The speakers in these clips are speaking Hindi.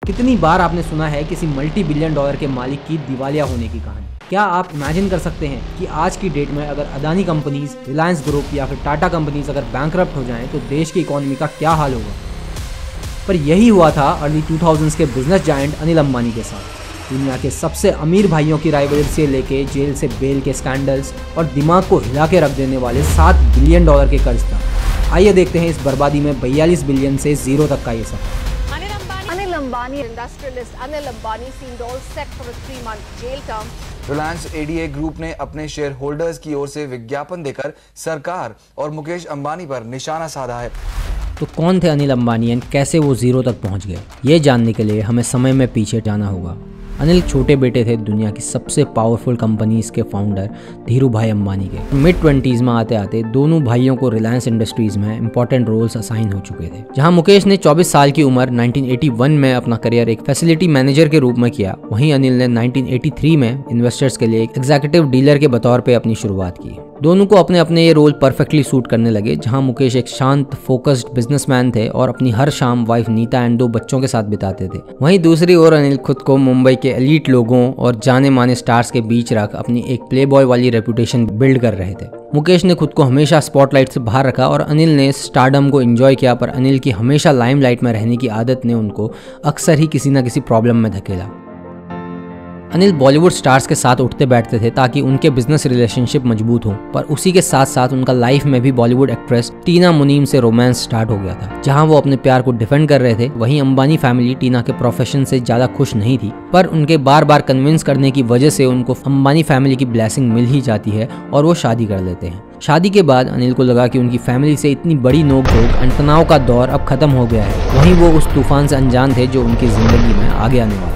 कितनी बार आपने सुना है किसी मल्टी बिलियन डॉलर के मालिक की दिवालिया होने की कहानी। क्या आप इमेजिन कर सकते हैं कि आज की डेट में अगर अदानी कंपनीज, रिलायंस ग्रुप या फिर टाटा कंपनीज अगर बैंकरप्ट हो जाएं तो देश की इकोनॉमी का क्या हाल होगा। पर यही हुआ था अर्ली 2000s के बिजनेस जायंट अनिल अंबानी के साथ। दुनिया के सबसे अमीर भाइयों की राइवलरी से लेके जेल से बेल के स्कैंडल्स और दिमाग को हिला के रख देने वाले 7 बिलियन डॉलर के कर्ज था। आइए देखते हैं इस बर्बादी में 42 बिलियन से जीरो तक का ये सफर। Anil Ambani, industrialist Anil Ambani seemed all set for a 3-month jail term. Reliance ADA group ने अपने शेयर होल्डर्स की ओर से विज्ञापन देकर सरकार और मुकेश अंबानी पर निशाना साधा है। तो कौन थे अनिल अंबानी एंड कैसे वो जीरो तक पहुंच गए, ये जानने के लिए हमें समय में पीछे जाना होगा। अनिल छोटे बेटे थे दुनिया की सबसे पावरफुल कंपनीज के फाउंडर धीरू भाई अंबानी के। मिड 20s में आते आते दोनों भाइयों को रिलायंस इंडस्ट्रीज में इंपॉर्टेंट रोल्स असाइन हो चुके थे। जहां मुकेश ने 24 साल की उम्र 1981 में अपना करियर एक फैसिलिटी मैनेजर के रूप में किया, वहीं अनिल ने 1983 में इन्वेस्टर्स के लिए एक एग्जीक्यूटिव डीलर के बतौर पे अपनी शुरुआत की। दोनों को अपने अपने ये रोल परफेक्टली सूट करने लगे। जहां मुकेश एक शांत फोकस्ड बिजनेसमैन थे और अपनी हर शाम वाइफ नीता एंड 2 बच्चों के साथ बिताते थे, वहीं दूसरी ओर अनिल खुद को मुंबई के एलीट लोगों और जाने माने स्टार्स के बीच रख अपनी एक प्लेबॉय वाली रेपुटेशन बिल्ड कर रहे थे। मुकेश ने खुद को हमेशा स्पॉटलाइट से बाहर रखा और अनिल ने स्टारडम को एंजॉय किया, पर अनिल की हमेशा लाइमलाइट में रहने की आदत ने उनको अक्सर ही किसी न किसी प्रॉब्लम में धकेला। अनिल बॉलीवुड स्टार्स के साथ उठते बैठते थे ताकि उनके बिजनेस रिलेशनशिप मजबूत हो, पर उसी के साथ साथ उनका लाइफ में भी बॉलीवुड एक्ट्रेस टीना मुनीम से रोमांस स्टार्ट हो गया था। जहां वो अपने प्यार को डिफेंड कर रहे थे, वहीं अंबानी फैमिली टीना के प्रोफेशन से ज्यादा खुश नहीं थी, पर उनके बार बार कन्विंस करने की वजह से उनको अंबानी फैमिली की ब्लेसिंग मिल ही जाती है और वो शादी कर लेते हैं। शादी के बाद अनिल को लगा कि उनकी फैमिली से इतनी बड़ी नोक-झोंक एंड तनाव का दौर अब खत्म हो गया है, वहीं वो उस तूफान से अनजान थे जो उनकी जिंदगी में आगे आने वाला।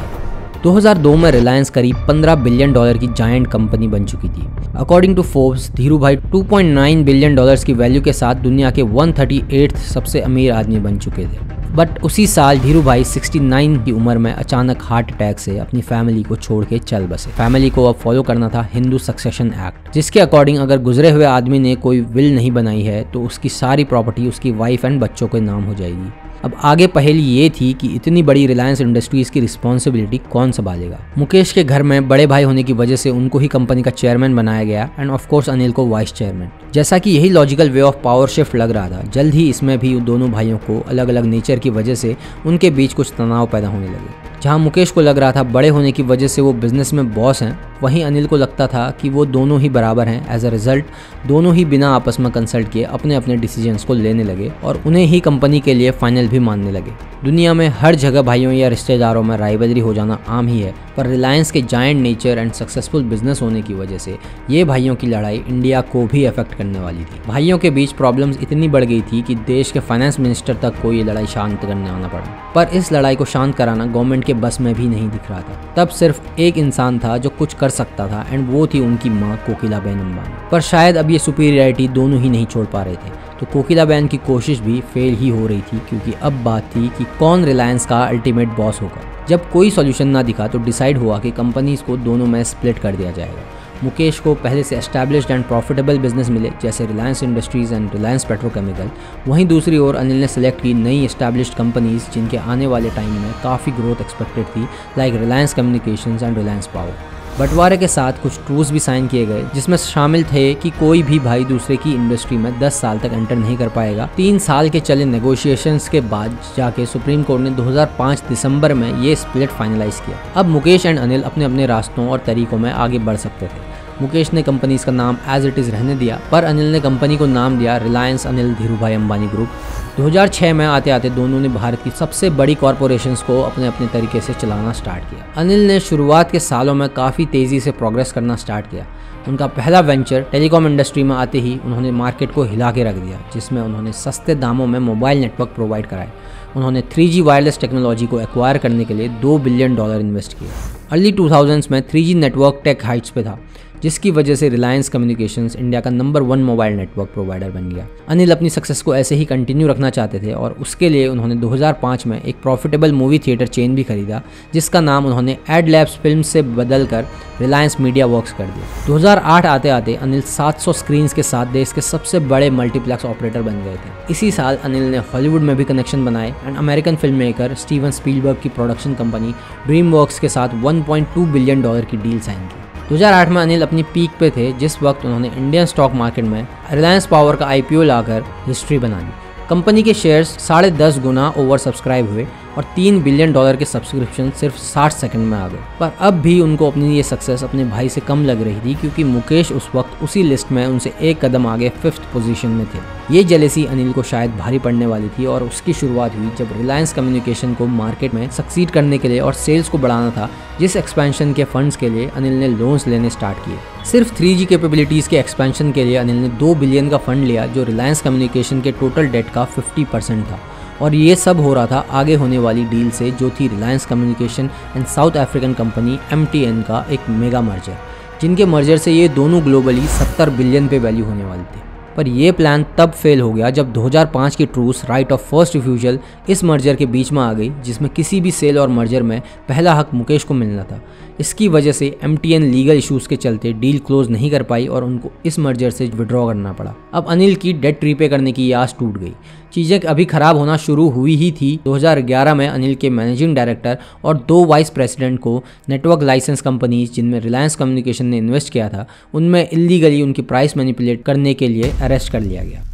2002 में रिलायंस करीब 15 बिलियन डॉलर की जायंट कंपनी बन चुकी थी। अकॉर्डिंग टू फोर्ब्स, धीरू भाई 2.9 बिलियन डॉलर्स की वैल्यू के साथ दुनिया के 138th सबसे अमीर आदमी बन चुके थे। बट उसी साल धीरू भाई 69 की उम्र में अचानक हार्ट अटैक से अपनी फैमिली को छोड़ के चल बसे। फैमिली को अब फॉलो करना था हिंदू सक्सेशन एक्ट, जिसके अकॉर्डिंग अगर गुजरे हुए आदमी ने कोई विल नहीं बनाई है तो उसकी सारी प्रॉपर्टी उसकी वाइफ एंड बच्चों के नाम हो जाएगी। अब आगे पहेली ये थी कि इतनी बड़ी रिलायंस इंडस्ट्रीज की रिस्पॉन्सिबिलिटी कौन संभालेगा। मुकेश के घर में बड़े भाई होने की वजह से उनको ही कंपनी का चेयरमैन बनाया गया एंड ऑफ कोर्स अनिल को वाइस चेयरमैन। जैसा कि यही logical way of power shift लग रहा था, जल्द ही इसमें भी दोनों भाइयों को अलग अलग नेचर की वजह से उनके बीच कुछ तनाव पैदा होने लगे। जहां मुकेश को लग रहा था बड़े होने की वजह से वो बिजनेस में बॉस हैं, वहीं अनिल को लगता था कि वो दोनों ही बराबर हैं। एज अ रिजल्ट दोनों ही बिना आपस में कंसल्ट किए अपने अपने डिसीजंस को लेने लगे और उन्हें ही कंपनी के लिए फाइनल भी मानने लगे। दुनिया में हर जगह भाइयों या रिश्तेदारों में राइवलरी हो जाना आम ही है, पर रिलायंस के giant nature and successful business होने की वजह से ये भाइयों की लड़ाई इंडिया को भी अफेक्ट करने वाली थी। भाइयों के बीच प्रॉब्लम्स इतनी बढ़ गई थी कि देश के फाइनेंस मिनिस्टर तक को ये लड़ाई शांत करने आना पड़ा, पर इस लड़ाई को शांत कराना गवर्नमेंट के बस में भी नहीं दिख रहा था। तब सिर्फ एक इंसान था जो कुछ कर सकता था एंड वो थी उनकी माँ कोकिलाबेन अंबानी। पर शायद अब ये सुपीरियरिटी दोनों ही नहीं छोड़ पा रहे थे, तो कोकिलाबेन की कोशिश भी फेल ही हो रही थी, क्योंकि अब बात थी कि कौन रिलायंस का अल्टीमेट बॉस होगा। जब कोई सॉल्यूशन ना दिखा तो डिसाइड हुआ कि कंपनीज को दोनों में स्प्लिट कर दिया जाएगा। मुकेश को पहले से एस्टैब्लिश्ड एंड प्रॉफिटेबल बिजनेस मिले, जैसे Reliance industries and Reliance petrochemical. वहीं दूसरी ओर अनिल ने सेलेक्ट की नई एस्टैब्लिश्ड कंपनीज जिनके आने वाले टाइम में काफ़ी ग्रोथ एक्सपेक्टेड थी, like Reliance communications and Reliance power. बंटवारे के साथ कुछ ट्रूस भी साइन किए गए, जिसमें शामिल थे कि कोई भी भाई दूसरे की इंडस्ट्री में 10 साल तक एंटर नहीं कर पाएगा। 3 साल के चले नेगोशिएशंस के बाद जाके सुप्रीम कोर्ट ने 2005 दिसंबर में ये स्प्लिट फाइनलाइज किया। अब मुकेश एंड अनिल अपने अपने रास्तों और तरीकों में आगे बढ़ सकते थे। मुकेश ने कंपनीज का नाम एज इट इज़ रहने दिया, पर अनिल ने कंपनी को नाम दिया रिलायंस अनिल धीरू भाई अंबानी ग्रुप। 2006 में आते आते दोनों ने भारत की सबसे बड़ी कॉरपोरेशंस को अपने अपने तरीके से चलाना स्टार्ट किया। अनिल ने शुरुआत के सालों में काफ़ी तेज़ी से प्रोग्रेस करना स्टार्ट किया। उनका पहला वेंचर टेलीकॉम इंडस्ट्री में आते ही उन्होंने मार्केट को हिला के रख दिया, जिसमें उन्होंने सस्ते दामों में मोबाइल नेटवर्क प्रोवाइड कराए। उन्होंने 3G वायरलेस टेक्नोलॉजी को एक्वायर करने के लिए $2 बिलियन इन्वेस्ट किया। अर्ली 2000s में 3G नेटवर्क टेक हाइट्स पे था, जिसकी वजह से रिलायंस कम्युनिकेशंस इंडिया का नंबर 1 मोबाइल नेटवर्क प्रोवाइडर बन गया। अनिल अपनी सक्सेस को ऐसे ही कंटिन्यू रखना चाहते थे और उसके लिए उन्होंने 2005 में एक प्रॉफिटेबल मूवी थिएटर चेन भी खरीदा, जिसका नाम उन्होंने एड लैब्स फिल्म से बदलकर रिलायंस मीडिया वर्क्स कर दिया। 2008 आते आते अनिल 700 स्क्रीन्स के साथ देश के सबसे बड़े मल्टीप्लेक्स ऑपरेटर बन गए थे। इसी साल अनिल ने हॉलीवुड में भी कनेक्शन बनाए and American film maker Steven Spielberg की प्रोडक्शन कंपनी ड्रीमवर्क्स के साथ $1.2 बिलियन की डील साइन की। 2008 में अनिल अपनी पीक पे थे, जिस वक्त उन्होंने इंडियन स्टॉक मार्केट में रिलायंस पावर का IPO लाकर हिस्ट्री बना ली। कंपनी के शेयर्स 10.5 गुना ओवर सब्सक्राइब हुए और $3 बिलियन के सब्सक्रिप्शन सिर्फ 60 सेकंड में आ गए। पर अब भी उनको अपनी ये सक्सेस अपने भाई से कम लग रही थी, क्योंकि मुकेश उस वक्त उसी लिस्ट में उनसे एक कदम आगे 5th पोजीशन में थे। ये जेलेसी अनिल को शायद भारी पड़ने वाली थी और उसकी शुरुआत हुई जब रिलायंस कम्युनिकेशन को मार्केट में सक्सीड करने के लिए और सेल्स को बढ़ाना था, जिस एक्सपेंशन के फंड्स के लिए अनिल ने लोन्स लेने स्टार्ट किए। सिर्फ 3G कैपेबिलिटीज़ के एक्सपेंशन के लिए अनिल ने $2 बिलियन का फंड लिया, जो रिलायंस कम्युनिकेशन के टोटल डेट का 50% था। और ये सब हो रहा था आगे होने वाली डील से, जो थी Reliance communication and south African company MTN का एक मेगा मर्जर, जिनके मर्जर से ये दोनों ग्लोबली 70 बिलियन पे वैल्यू होने वाले थे। पर यह प्लान तब फेल हो गया जब 2005 की truce right of first refusal इस मर्जर के बीच में आ गई, जिसमें किसी भी सेल और मर्जर में पहला हक मुकेश को मिलना था। इसकी वजह से MTN लीगल इश्यूज के चलते डील क्लोज नहीं कर पाई और उनको इस मर्जर से विड्रॉ करना पड़ा। अब अनिल की डेट रीपे करने की आस टूट गई। चीज़ें अभी खराब होना शुरू हुई ही थी। 2011 में अनिल के मैनेजिंग डायरेक्टर और 2 वाइस प्रेसिडेंट को नेटवर्क लाइसेंस कंपनीज जिनमें रिलायंस कम्युनिकेशन ने इन्वेस्ट किया था, उनमें इलीगली उनकी प्राइस मैनिपुलेट करने के लिए अरेस्ट कर लिया गया।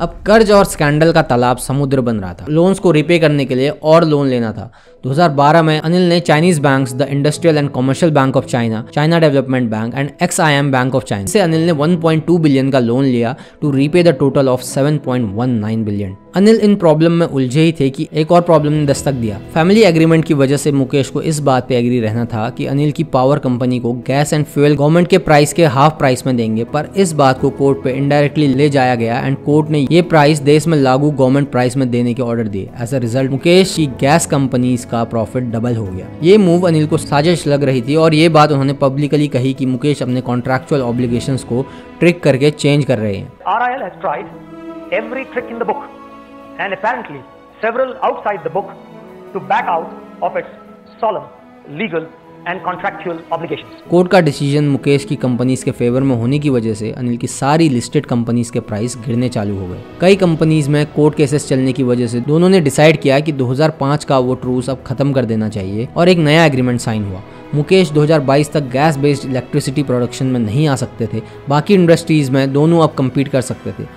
अब कर्ज और स्कैंडल का तालाब समुद्र बन रहा था। लोन्स को रिपे करने के लिए और लोन लेना था। 2012 में अनिल ने Chinese banks the industrial and commercial bank of China, China development bank and XIM bank of China से अनिल ने 1.2 बिलियन का लोन लिया to repay the total of 7.19 billion. Anil इन प्रॉब्लम में उलझे ही थे कि एक और प्रॉब्लम ने दस्तक दिया। फैमिली एग्रीमेंट की वजह से मुकेश को इस बात पे एग्री रहना था कि अनिल की पावर कंपनी को गैस एंड फ्यूल गवर्नमेंट के प्राइस के हाफ प्राइस में देंगे, पर इस बात को कोर्ट पे इनडायरेक्टली ले जाया गया एंड कोर्ट ने ये प्राइस देश में लागू गवर्नमेंट प्राइस में देने के ऑर्डर दिए। एज अ रिजल्ट मुकेश की गैस कंपनीज का प्रॉफिट डबल हो गया। ये मूव अनिल को साजिश लग रही थी और ये बात उन्होंने पब्लिकली कही कि मुकेश अपने कॉन्ट्रैक्चुअल ऑब्लिगेशंस को ट्रिक करके चेंज कर रहे हैं। RIL has tried every trick in the book and apparently several outside the book to back out of its solemn legal and contractual obligations. Court का डिसीजन मुकेश की कंपनीज के फेवर में होने की वजह से अनिल की सारी लिस्टेड कंपनीज के प्राइस गिरने चालू हो गए। कई कंपनीज में कोर्ट केसेस चलने की वजह से दोनों ने डिसाइड किया कि 2005 का वो ट्रूस अब खत्म कर देना चाहिए और एक नया एग्रीमेंट साइन हुआ। मुकेश 2022 तक गैस बेस्ड इलेक्ट्रिसिटी प्रोडक्शन में नहीं आ सकते थे, बाकी इंडस्ट्रीज में दोनों अब कम्पीट कर सकते थे।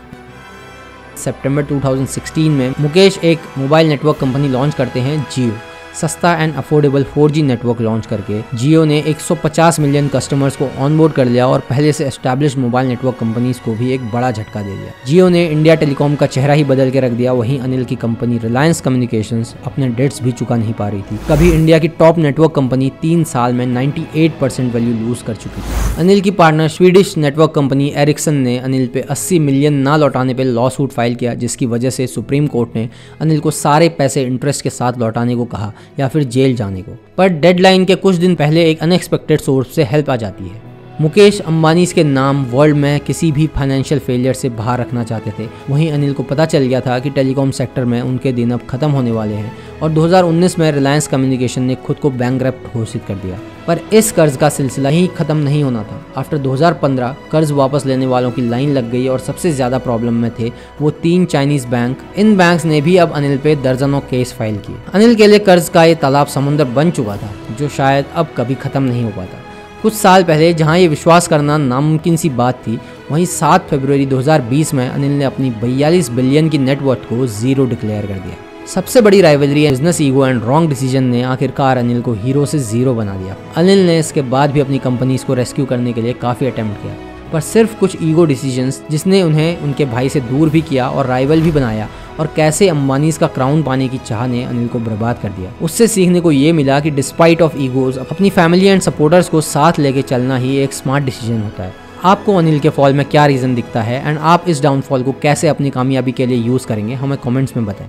सितंबर 2016 में मुकेश एक मोबाइल नेटवर्क कंपनी लॉन्च करते हैं, जियो। सस्ता and affordable 4G network launch करके जियो ने 150 मिलियन कस्टमर्स को ऑनबोर्ड कर लिया और पहले से एस्टैब्लिश्ड मोबाइल नेटवर्क कंपनीज को भी एक बड़ा झटका दे दिया। जियो ने इंडिया टेलीकॉम का चेहरा ही बदल के रख दिया। वहीं अनिल की कंपनी रिलायंस कम्युनिकेशंस अपने डेट्स भी चुका नहीं पा रही थी। कभी इंडिया की टॉप नेटवर्क कंपनी 3 साल में 98% वैल्यू लूज कर चुकी थी। अनिल की partner Swedish network company Ericsson ने अनिल पे 80 मिलियन ना लौटाने पे लॉ सूट फाइल किया, जिसकी वजह से सुप्रीम कोर्ट ने अनिल को सारे पैसे इंटरेस्ट के साथ लौटाने को कहा या फिर जेल जाने को। पर डेडलाइन के कुछ दिन पहले एक अनएक्सपेक्टेड सोर्स से हेल्प आ जाती है। मुकेश अंबानी इसके नाम वर्ल्ड में किसी भी फाइनेंशियल फेलियर से बाहर रखना चाहते थे। वहीं अनिल को पता चल गया था कि टेलीकॉम सेक्टर में उनके दिन अब खत्म होने वाले हैं और 2019 में रिलायंस कम्युनिकेशन ने खुद को बैंकरप्ट घोषित कर दिया। पर इस कर्ज का सिलसिला ही खत्म नहीं होना था। आफ्टर 2015 कर्ज वापस लेने वालों की लाइन लग गई और सबसे ज्यादा प्रॉब्लम में थे वो 3 चाइनीज बैंक। इन बैंक्स ने भी अब अनिल पे दर्जनों केस फाइल किए। अनिल के लिए कर्ज का ये तालाब समुद्र बन चुका था, जो शायद अब कभी खत्म नहीं हो पाता। कुछ साल पहले जहां ये विश्वास करना नामुमकिन सी बात थी, वहीं 7 फरवरी 2020 में अनिल ने अपनी 42 बिलियन की नेटवर्थ को जीरो डिक्लेयर कर दिया। सबसे बड़ी rivalry business ego and wrong decision ने आखिरकार अनिल को हीरो से जीरो बना दिया। अनिल ने इसके बाद भी अपनी कंपनीज को रेस्क्यू करने के लिए काफ़ी अटेम्प्ट किया, पर सिर्फ कुछ ईगो डिसीजंस जिसने उन्हें उनके भाई से दूर भी किया और राइवल भी बनाया, और कैसे अंबानीज का क्राउन पाने की चाह ने अनिल को बर्बाद कर दिया। उससे सीखने को ये मिला कि डिस्पाइट ऑफ ईगोज अपनी फैमिली एंड सपोर्टर्स को साथ लेके चलना ही एक स्मार्ट डिसीजन होता है। आपको अनिल के फॉल में क्या रीज़न दिखता है एंड आप इस डाउनफॉल को कैसे अपनी कामयाबी के लिए यूज़ करेंगे, हमें कमेंट्स में बताएं।